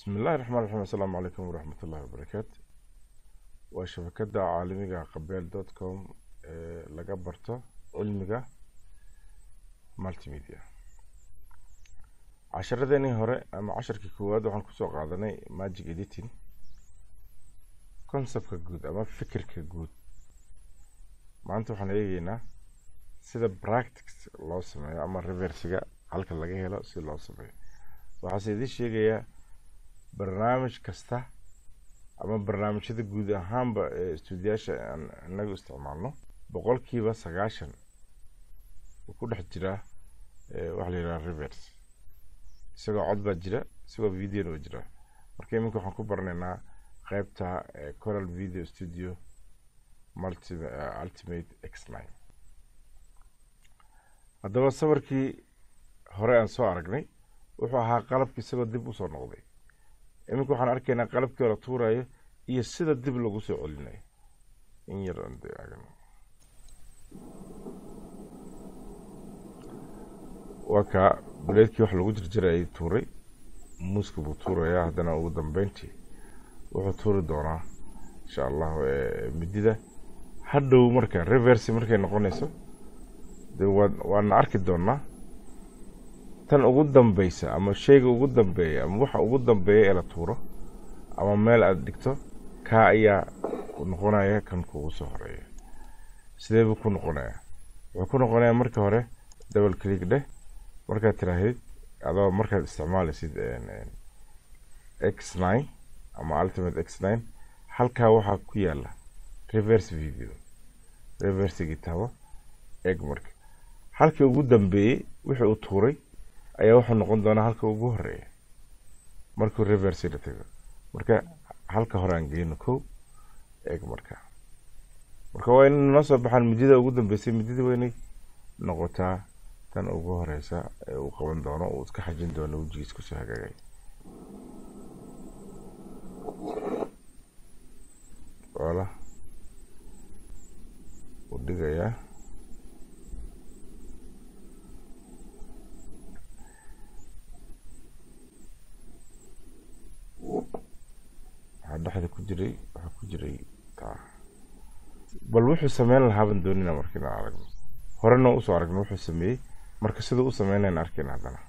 بسم الله الرحمن الرحيم. السلام عليكم ورحمة الله وبركاته. وشبكة عالمية قبيل .com لقبرته علمية مالتي ميديا. عشرة دني هراء أما 10 كيكواد وحن كسوق عدني ماجيك إديتين كونسبت كجود أما فكر كجود ما أنتو حنيجينا سيدا براكتكس لازم أما ريفيرسيا halka laga helo si loo sameeyo waxa sidii sheegaya barnaamij kasta ama barnaamijyada guud ahaanba studiyaasha anagu isticmaalno boqolkiiba 90 uu ku dhex jira wax la yiraahdo reverse isagoo cod baa jira isagoo video oo jira marka iminka waxaan ku baranaynaa qaybta Coral Video Studio Ultimate X9 haddaba sawirkii hore aan soo aragnay wuxuu ahaa qalabkii isagoo dib u soo noqday iminka waxaan arkaynaa qalabkii la tuurayo iyo sida dib lagu soo celinayo in yar aan deegaano waka buleedkii wax lagu jirjiray tuuray muuska buu tuuraya haddana ugu dambeyntii wuxuu tuuri doonaa insha Allah midida hadhow marka reverse markay noqonayso waan arki doonaa tan ugu dambaysa ama shayga ugu dambeeya ama waxa ugu dambeeya ee la tuuro ama meel aad dhigto ka ayaa noqonaya kan kugu soo horeeya sidee buu ku noqonayaa wuxuu ku noqonayaa marka hore double click dheh markaad tiraahid adoo markaad isticmaalaysid X9 ama Ultimate X9 halka waxa ku yaala reverse video reverse gitaabo eeg marka halkii ugu dambeeyay wixii uu tuuray ayaa wuxuu noqon doonaa halka ugu horeeya markuu reverse la tago marka halka hore aan geeyno ko eeg marka waa in noo soo baxaan midida ugu dambeysay midida weynay noqotaa tan ugu horeysa ee uu qaban doono uu iska xajin doono wajigiisa ku soo hagaagay wala u dhigaya dhexda ku jiray taa bal wuxuu sameyn lahaa baan doonina markii aan aragno horena u soo aragno wuxuu sameeyay marka sidoo uu sameynayna arkayna hadana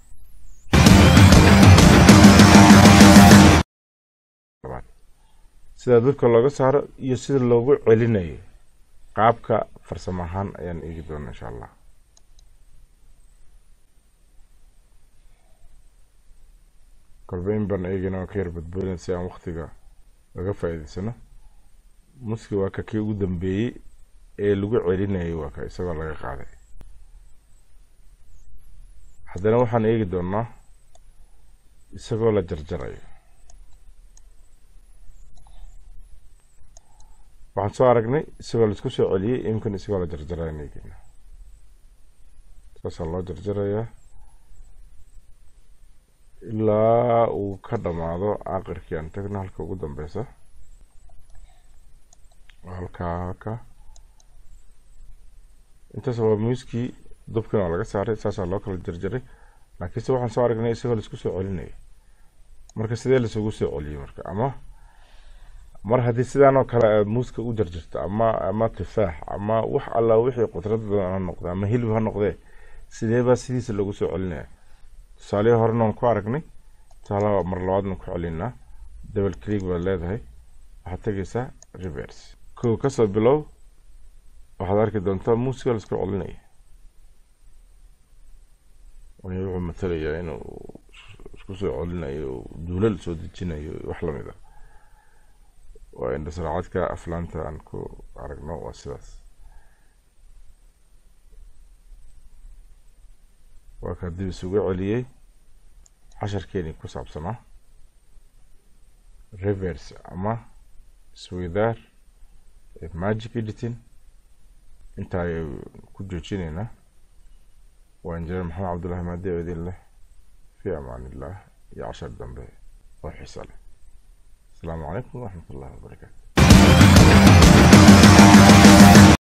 sida dadka looga saaro iyo sida loogu celinayo qaabka farsamo ahaan ayaan eegi doonaa insha Allah kolbeyn baan eegina ka yar badbaadin si aan waqtiga laga faa'iideysano muski waa ka kii ugu dambeeyay ee lagu celinayo waa ka isagoo laga qaaday haddana waxaan eegi doonaa isagoo la jarjarayo waxaan soo aragnay isagoo la isku soo celiyay imkan isagoo la jarjarayo eegina saas loo jarjarayaa ilaa uu ka dhamaado aakhirkii aan tagna halka ugu dambeysa halka intaas waa muuskii dubkana laga saaray saas loo kala jarjaray laakiin waxaan soo aragnay isagoo la isku soo celinay marka sidee la isugu soo celiyo marka ama mar haddii sidaan oo kale muuska u jarjarto ama tufaax ama wax alla wixii qudrada noqdo ama hilib ha noqdee sidee baa sidiisa lagu soo celinaya سالي هرنون كوارقني تلا مرلوادن كعلينا دبل كليك بالله حتى جيسا ريفيرس كو كسر بلو وحضرك دونتا موسيقى لسكر علينا ويروح مثلا يعني سكوسو علينا ودولل سودتشينا وحلم إذا وإن سرعات كأفلانتا عنكو عرقنا واسلاس وكدي سوق عليه 10 كيني كوساب سنة ريفيرس أما سويدار ماجيك إديتين انت كجوتشينينا وانجل محمد عبد الله مادي وذي الله في أمان الله يا 10 ذنبه وحساله السلام عليكم ورحمة الله وبركاته.